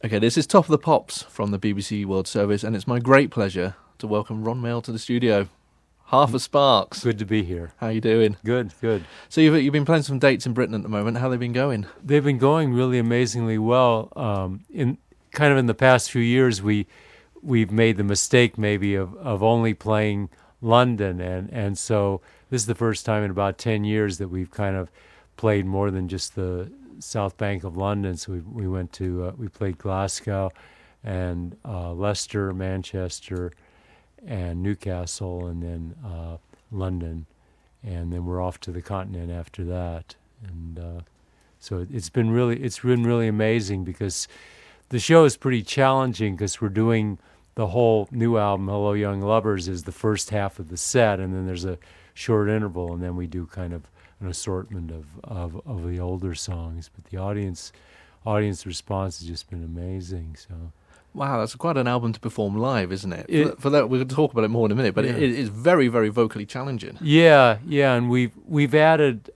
Okay, this is Top of the Pops from the BBC World Service, and it's my great pleasure to welcome Ron MAEL to the studio. Half of Sparks. Good to be here. How you doing? Good. So you've been playing some dates in Britain at the moment. How have they been going? They've been going really amazingly well. In the past few years, we've made the mistake maybe of only playing London, and so this is the first time in about 10 years that we've kind of played more than just the South Bank of London. So we played Glasgow and Leicester, Manchester, and Newcastle, and then London, and then we're off to the continent after that. And so it's been really amazing because the show is pretty challenging because we're doing the whole new album, Hello Young Lovers, is the first half of the set, and then there's a short interval, and then we do kind of an assortment of the older songs. But the audience response has just been amazing. So. Wow, that's quite an album to perform live, isn't it? For that, we'll talk about it more in a minute, but it is very, very vocally challenging. Yeah, and we've added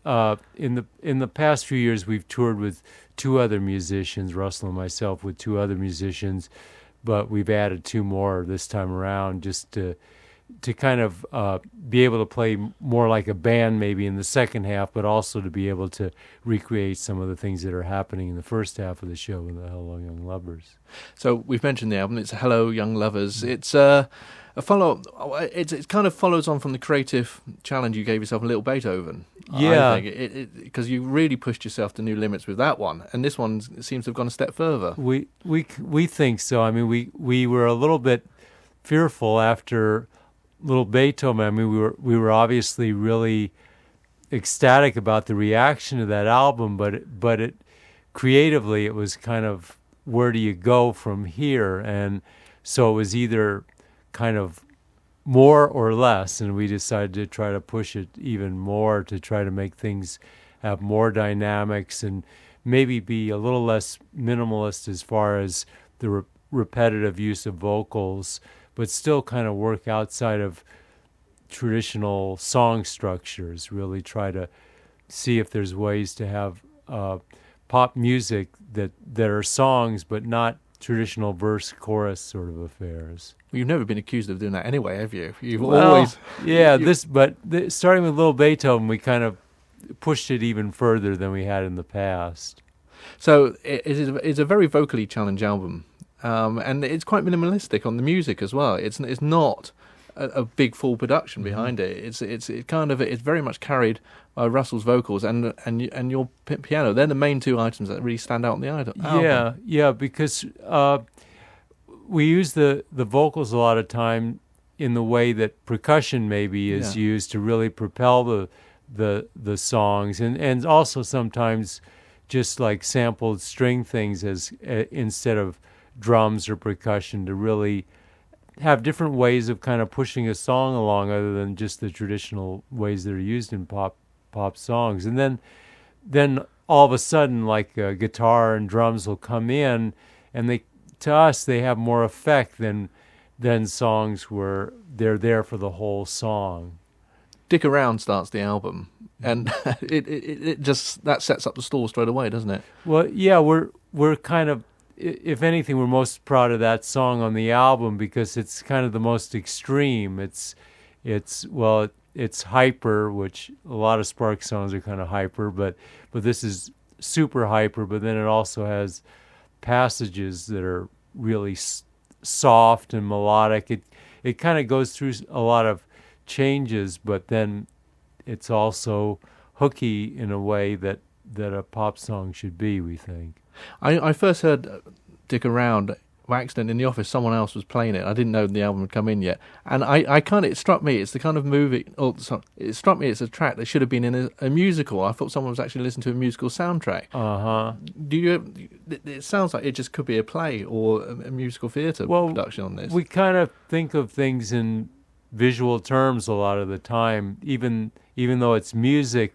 in the past few years we've toured with two other musicians, Russell and myself, with two other musicians, but we've added two more this time around just to kind of be able to play more like a band maybe in the second half, but also to be able to recreate some of the things that are happening in the first half of the show with the Hello Young Lovers. So we've mentioned the album. It's Hello Young Lovers. It's a follow. It kind of follows on from the creative challenge you gave yourself, a Little Beethoven. Yeah, I think because you really pushed yourself to new limits with that one, and this one seems to have gone a step further. We think so. I mean, we were a little bit fearful after Little Beethoven. I mean, we were obviously really ecstatic about the reaction to that album, but it creatively it was kind of, where do you go from here? And so it was either kind of more or less, and we decided to try to push it even more to try to make things have more dynamics and maybe be a little less minimalist as far as the repetitive use of vocals, but still kind of work outside of traditional song structures, really try to see if there's ways to have pop music that are songs, but not traditional verse-chorus sort of affairs. Well, you've never been accused of doing that anyway, have you? You've well, always... Yeah, starting with Little Beethoven, we kind of pushed it even further than we had in the past. So it's a very vocally challenged album. And it's quite minimalistic on the music as well. It's not a big full production behind it. It's very much carried by Russell's vocals and your piano. They're the main two items that really stand out on the album. Yeah, because we use the vocals a lot of time in the way that percussion maybe is used to really propel the songs, and also sometimes just like sampled string things as instead of drums or percussion, to really have different ways of kind of pushing a song along other than just the traditional ways that are used in pop songs. And then all of a sudden, like guitar and drums will come in, and to us they have more effect than songs where they're there for the whole song. Dick Around starts the album, and it just that sets up the stall straight away, doesn't it? Well, yeah, we're kind of, if anything, we're most proud of that song on the album because it's kind of the most extreme. It's hyper, which a lot of Sparks songs are kind of hyper, but this is super hyper. But then it also has passages that are really soft and melodic. It kind of goes through a lot of changes, but then it's also hooky in a way that a pop song should be, we think. I first heard Dick Around by accident in the office. Someone else was playing it. I didn't know the album had come in yet. And it struck me, it's the kind of movie, it struck me it's a track that should have been in a musical. I thought someone was actually listening to a musical soundtrack. It sounds like it just could be a play or a musical theatre production on this. We kind of think of things in visual terms a lot of the time. Even though it's music,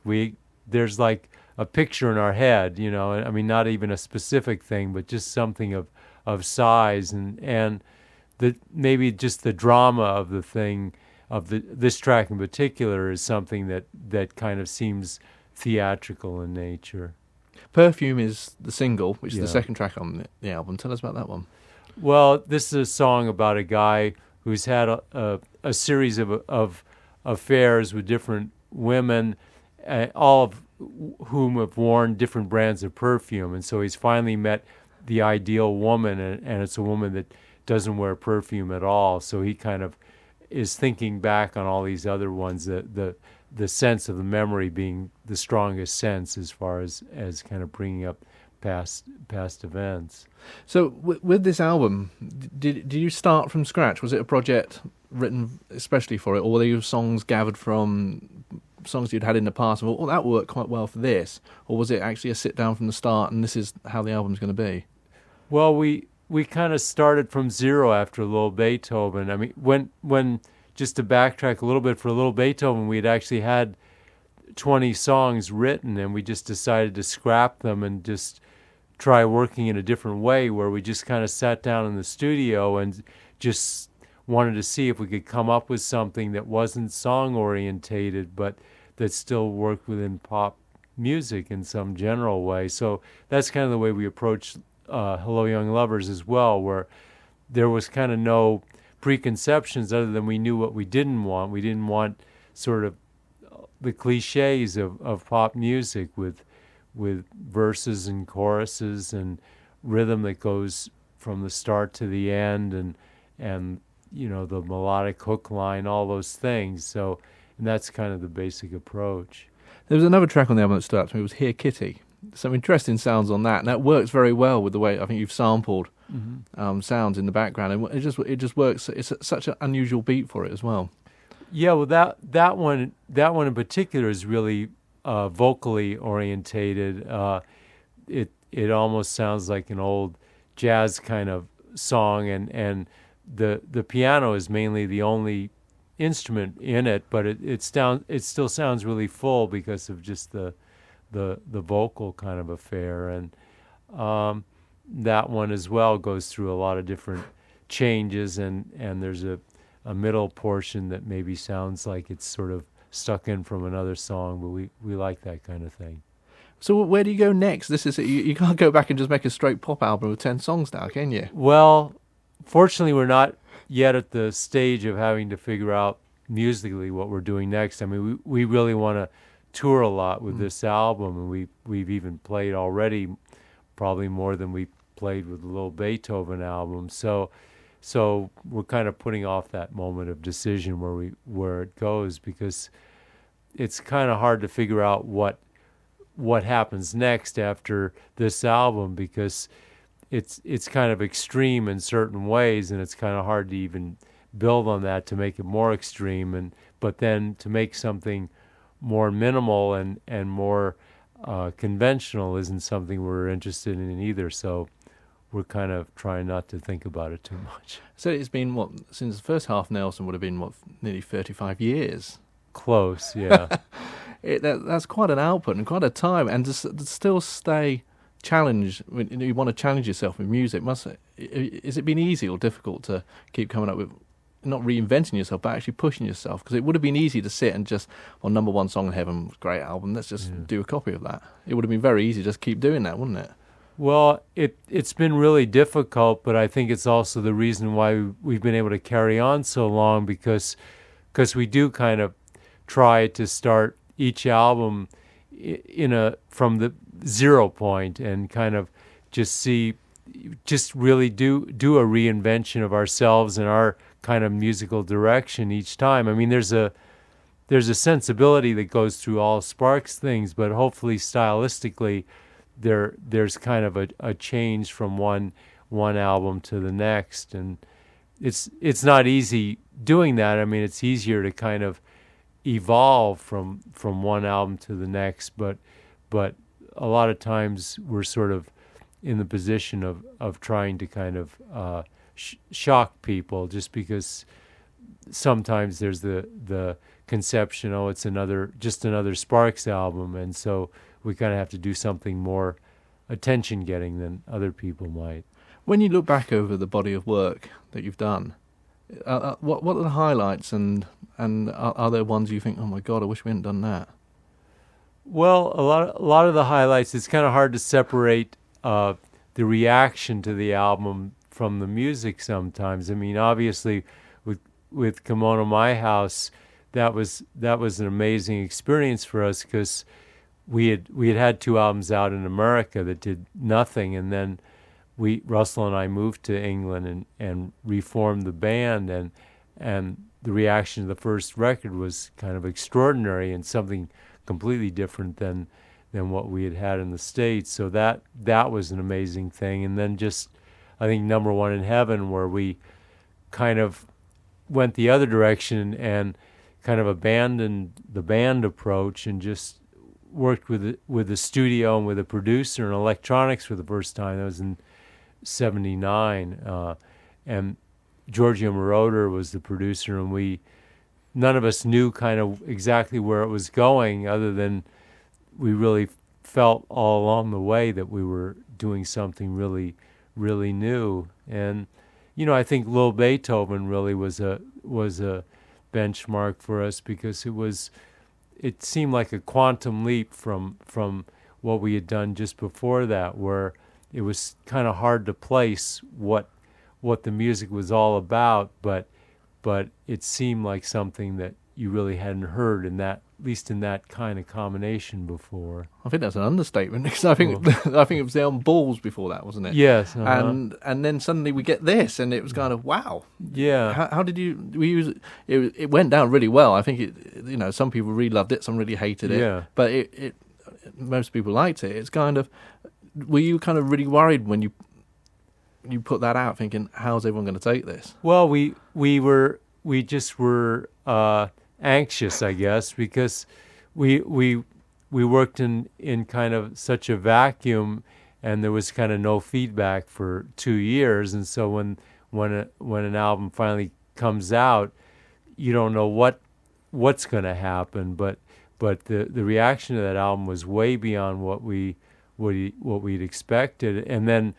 there's like a picture in our head, I mean, not even a specific thing, but just something of size and maybe just the drama of the thing, this track in particular, is something that kind of seems theatrical in nature. Perfume is the single, which is Yeah. the second track on the album. Tell us about that one. Well, this is a song about a guy who's had a series of affairs with different women, all of whom have worn different brands of perfume. And so he's finally met the ideal woman, and it's a woman that doesn't wear perfume at all. So he kind of is thinking back on all these other ones, the sense of the memory being the strongest sense as far as kind of bringing up past events. So with this album, did you start from scratch? Was it a project written especially for it, or were they songs gathered from songs you'd had in the past and thought, oh, that worked quite well for this? Or was it actually a sit down from the start and this is how the album's going to be? Well, we kind of started from zero after Little Beethoven. I mean, when just to backtrack a little bit, for Little Beethoven, we had actually had 20 songs written, and we just decided to scrap them and just try working in a different way, where we just kind of sat down in the studio and just wanted to see if we could come up with something that wasn't song orientated, but that still worked within pop music in some general way. So that's kind of the way we approached Hello Young Lovers as well, where there was kind of no preconceptions other than we knew what we didn't want. We didn't want sort of the cliches of pop music with verses and choruses and rhythm that goes from the start to the end, and you know, the melodic hook line, all those things. So, and that's kind of the basic approach. There was another track on the album that stood out to me. It was Here Kitty. Some interesting sounds on that, and that works very well with the way I think you've sampled sounds in the background, and it just works. It's such an unusual beat for it as well. Yeah, well, that one in particular is really vocally orientated. It almost sounds like an old jazz kind of song, and the piano is mainly the only instrument in it, but it still sounds really full because of just the vocal kind of affair. And that one as well goes through a lot of different changes, and there's a middle portion that maybe sounds like it's sort of stuck in from another song, but we like that kind of thing. So where do you go next? This is you can't go back and just make a straight pop album with 10 songs now, can you? Well, fortunately, we're not yet at the stage of having to figure out musically what we're doing next. I mean, we really want to tour a lot with this album, and we've even played already probably more than we played with the Little Beethoven album. So we're kind of putting off that moment of decision where it goes, because it's kind of hard to figure out what happens next after this album, because it's kind of extreme in certain ways, and it's kind of hard to even build on that to make it more extreme, but then to make something more minimal and more conventional isn't something we're interested in either. So we're kind of trying not to think about it too much. So it's been, since the first half Nelson would have been, nearly 35 years? Close, yeah. That's quite an output and quite a time, and to still stay challenged. When you want to challenge yourself with music, is it been easy or difficult to keep coming up with, not reinventing yourself, but actually pushing yourself? Because it would have been easy to sit and just, number one song in heaven, great album, let's just do a copy of that. It would have been very easy to just keep doing that, wouldn't it? Well, it's been really difficult, but I think it's also the reason why we've been able to carry on so long, because we do kind of try to start each album from the 0 point and kind of just really do a reinvention of ourselves and our kind of musical direction each time. I mean, there's a sensibility that goes through all Sparks things, but hopefully stylistically there's kind of a change from one album to the next, and it's not easy doing that. I mean, it's easier to kind of evolve from one album to the next, but a lot of times we're sort of in the position of trying to kind of shock people, just because sometimes there's the conception, it's just another Sparks album, and so we kind of have to do something more attention-getting than other people might. When you look back over the body of work that you've done, what are the highlights, and are there ones you think, oh my God, I wish we hadn't done that? Well, a lot of the highlights. It's kind of hard to separate the reaction to the album from the music sometimes. I mean, obviously, with Kimono My House, that was an amazing experience for us because we had two albums out in America that did nothing, and then Russell and I moved to England and reformed the band, and the reaction to the first record was kind of extraordinary and something completely different than what we had in the States. So that was an amazing thing. And then just, I think, Number One in Heaven, where we kind of went the other direction and kind of abandoned the band approach and just worked with the studio and with a producer and electronics for the first time. That was in '79, and Giorgio Moroder was the producer, and none of us knew kind of exactly where it was going, other than we really felt all along the way that we were doing something really, really new. And I think Lil Beethoven really was a benchmark for us, because it seemed like a quantum leap from what we had done just before that, where it was kind of hard to place what the music was all about, but it seemed like something that you really hadn't heard at least in that kind of combination before. I think that's an understatement, because I think it was the album Balls before that, wasn't it? Yes. And then suddenly we get this, and it was kind of wow. Yeah. How did you? We use it? It went down really well. I think it. Some people really loved it, some really hated it. Yeah. But it most people liked it. It's kind of. Were you kind of really worried when you put that out, thinking, how's everyone going to take this? Well, we just were anxious, I guess, because we worked in kind of such a vacuum, and there was kind of no feedback for 2 years, and so when an album finally comes out, you don't know what's going to happen, but the reaction to that album was way beyond what we'd expected. And then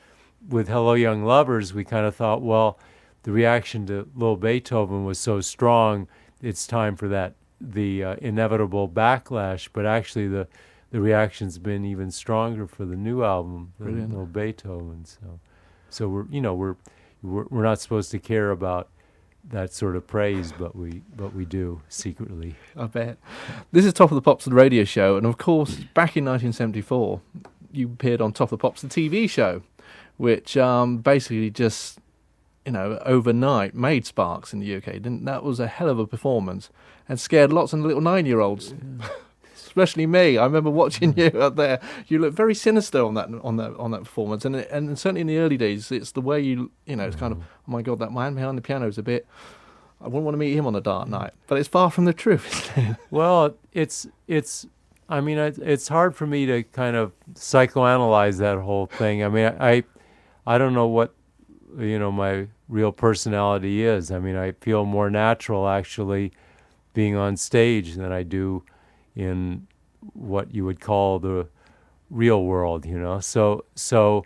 with Hello Young Lovers, we kind of thought, well, the reaction to Lil Beethoven was so strong, it's time for the inevitable backlash. But actually, the reaction's been even stronger for the new album than Lil Beethoven. So we're not supposed to care about that sort of praise, but we do secretly. I bet. This is Top of the Pops, the radio show, and of course, back in 1974, you appeared on Top of the Pops, the TV show, which basically just, overnight made Sparks in the UK. That was a hell of a performance and scared lots of little 9-year-olds, especially me. I remember watching you up there. You looked very sinister on that performance, and certainly in the early days, it's the way it's kind of, oh my God, that man behind the piano is a bit. I wouldn't want to meet him on a dark night, but it's far from the truth. Well, it's hard for me to kind of psychoanalyze that whole thing. I mean, I don't know what my real personality is. I mean, I feel more natural actually being on stage than I do in what you would call the real world, So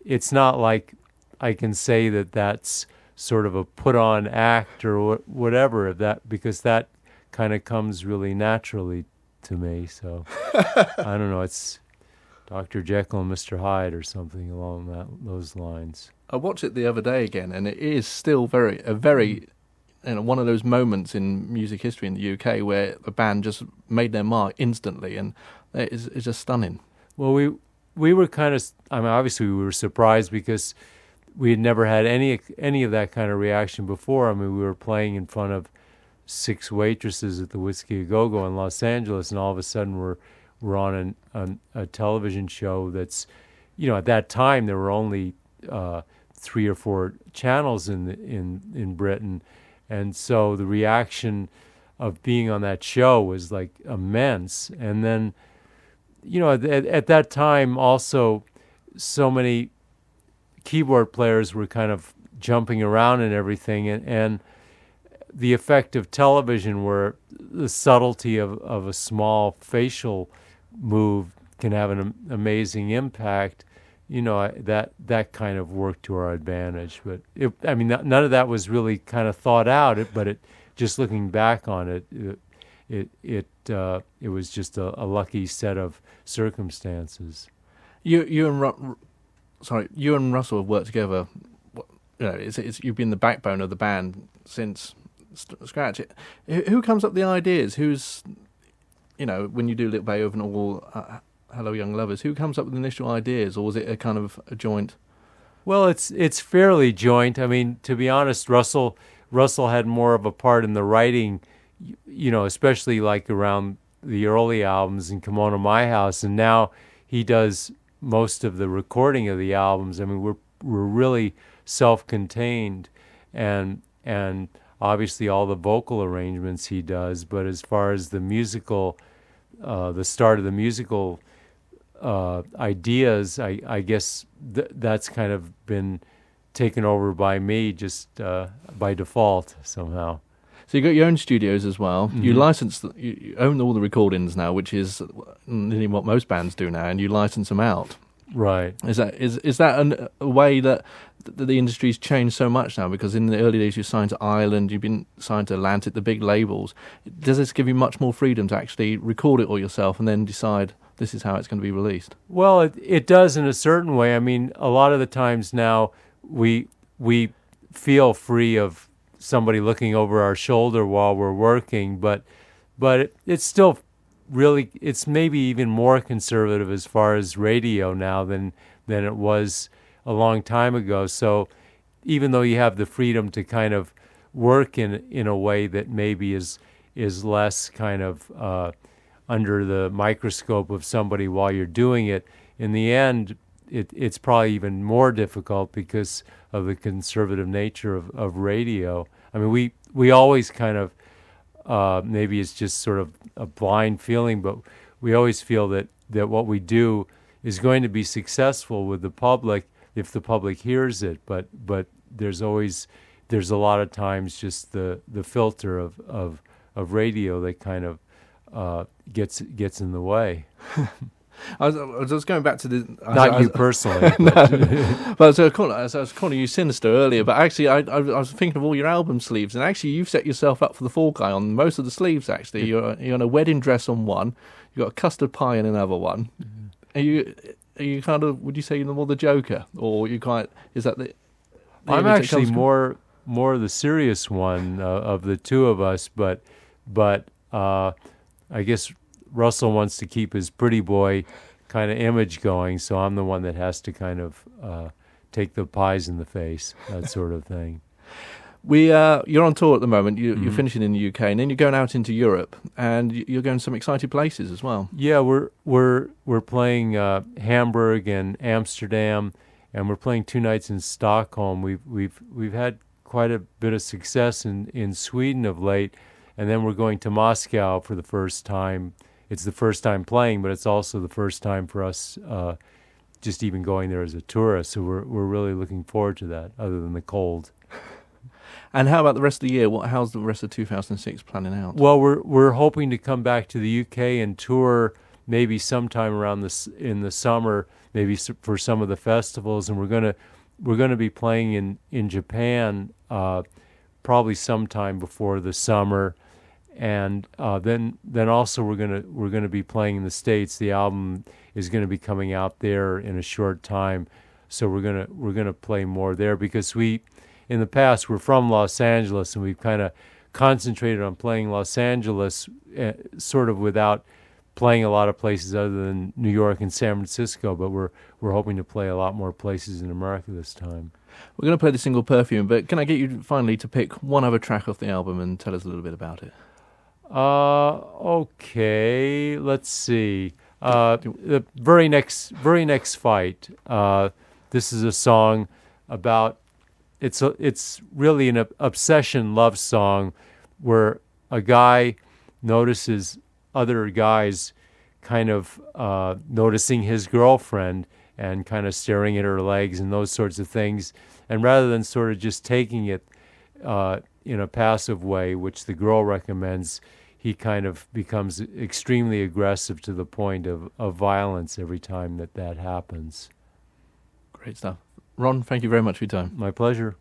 it's not like I can say that that's sort of a put-on act or whatever, because that kind of comes really naturally to me. So I don't know. It's Dr. Jekyll and Mr. Hyde or something along those lines. I watched it the other day again, and it is still very one of those moments in music history in the UK where a band just made their mark instantly, and it's just stunning. Well, we were kind of, obviously we were surprised because we had never had any of that kind of reaction before. I mean, we were playing in front of 6 waitresses at the Whiskey A Go Go in Los Angeles, and all of a sudden we're on a television show that's, at that time there were only 3 or 4 channels in Britain, and so the reaction of being on that show was like immense. And then, at that time also, so many keyboard players were kind of jumping around and everything, and the effect of television, where the subtlety of a small facial move can have an amazing impact, that kind of worked to our advantage. But none of that was really kind of thought out. But just looking back on it, it was just a lucky set of circumstances. You and Russell have worked together. You've been the backbone of the band since scratch. Who comes up with the ideas? Who's, when you do Little Beethoven or Hello Young Lovers, who comes up with the initial ideas, or was it a kind of a joint? Well, it's fairly joint. I mean, to be honest, Russell had more of a part in the writing, especially like around the early albums and Come On to My House, and now he does most of the recording of the albums. I mean, we're really self-contained, and obviously all the vocal arrangements he does. But as far as the musical, the start of the musical ideas, I guess that's kind of been taken over by me just by default somehow. So you got your own studios as well. Mm-hmm. You own all the recordings now, which is nearly what most bands do now, and you license them out. Right. Is that a way that the industry's changed so much now? Because in the early days you signed to Island, you've been signed to Atlantic, the big labels. Does this give you much more freedom to actually record it all yourself and then decide this is how it's going to be released? Well, it does in a certain way. I mean, a lot of the times now we feel free of somebody looking over our shoulder while we're working, but it's still really, it's maybe even more conservative as far as radio now than it was a long time ago. So even though you have the freedom to kind of work in a way that maybe is less kind of under the microscope of somebody while you're doing it, in the end it's probably even more difficult because of the conservative nature of radio. I mean, we always kind of, maybe it's just sort of a blind feeling, but we always feel that what we do is going to be successful with the public if the public hears it. But there's a lot of times just the filter of radio that kind of gets in the way. I was going back to the... Not you personally. But I was calling you sinister earlier, but actually I was thinking of all your album sleeves, and actually you've set yourself up for the fall guy on most of the sleeves, actually. You're in a wedding dress on one, you've got a custard pie in another one. Mm-hmm. Are you kind of, would you say you're more the Joker? Or you quite... Is that the I'm actually more the serious one of the two of us, but I guess Russell wants to keep his pretty boy kind of image going, so I'm the one that has to kind of take the pies in the face, that sort of thing. You're on tour at the moment. You're Mm-hmm. finishing in the UK, and then you're going out into Europe, and you're going to some exciting places as well. Yeah, we're playing Hamburg and Amsterdam, and we're playing 2 nights in Stockholm. We've had quite a bit of success in Sweden of late, and then we're going to Moscow for the first time. It's the first time playing, but it's also the first time for us just even going there as a tourist. So we're really looking forward to that, other than the cold. And how about the rest of the year? How's the rest of 2006 planning out? Well, we're hoping to come back to the UK and tour maybe sometime around in the summer, maybe for some of the festivals, and we're gonna be playing in Japan probably sometime before the summer. And then also we're gonna be playing in the States. The album is gonna be coming out there in a short time, so we're gonna play more there because in the past we're from Los Angeles and we've kind of concentrated on playing Los Angeles, sort of without playing a lot of places other than New York and San Francisco. But we're hoping to play a lot more places in America this time. We're going to play the single Perfume, but can I get you finally to pick one other track off the album and tell us a little bit about it? Okay, let's see. The very next fight. This is a song about. It's really an obsession love song, where a guy notices other guys kind of noticing his girlfriend and kind of staring at her legs and those sorts of things, and rather than sort of just taking it in a passive way, which the girl recommends, he kind of becomes extremely aggressive to the point of violence every time that happens. Great stuff. Ron, thank you very much for your time. My pleasure.